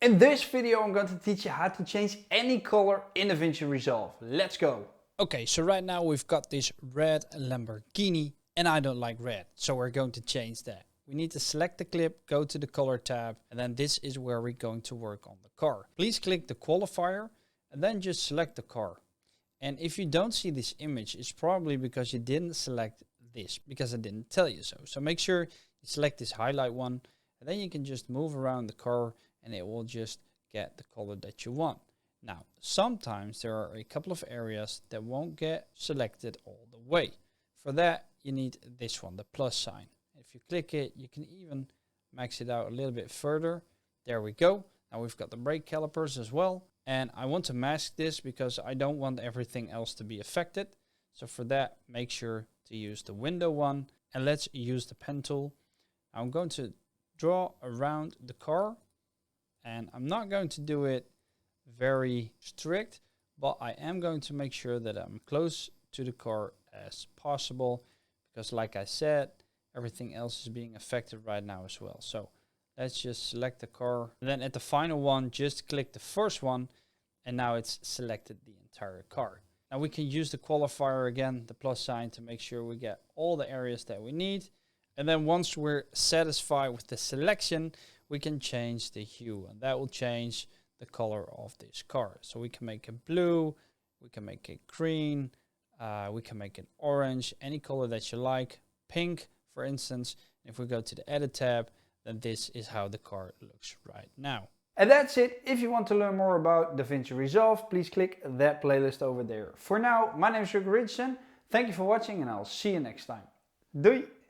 In this video I'm going to teach you how to change any color in Davinci Resolve. Let's go! Okay, so right now we've got this red Lamborghini and I don't like red, so we're going to change that. We need to select the clip, go to the color tab, and then this is where we're going to work on the car. Please click the qualifier and then just select the car. And if you don't see this image, it's probably because you didn't select this, because I didn't tell you so. So make sure you select this highlight one, and then you can just move around the car and it will just get the color that you want. Now, sometimes there are a couple of areas that won't get selected all the way. For that, you need this one, the plus sign. If you click it, you can even max it out a little bit further. There we go. Now we've got the brake calipers as well. And I want to mask this because I don't want everything else to be affected. So for that, make sure to use the window one. And let's use the pen tool. I'm going to draw around the car. And I'm not going to do it very strict, but I am going to make sure that I'm close to the car as possible, because like I said, everything else is being affected right now as well. So let's just select the car. And then at the final one, just click the first one, and now it's selected the entire car. Now we can use the qualifier again, the plus sign, to make sure we get all the areas that we need. And then once we're satisfied with the selection, we can change the hue, and that will change the color of this car. So we can make it blue, we can make it green, we can make it orange, any color that you like, pink for instance. If we go to the edit tab, then this is how the car looks right now. And that's it. If you want to learn more about Davinci Resolve, please click that playlist over there. For now, my name is Rico. Thank you for watching and I'll see you next time. Doei!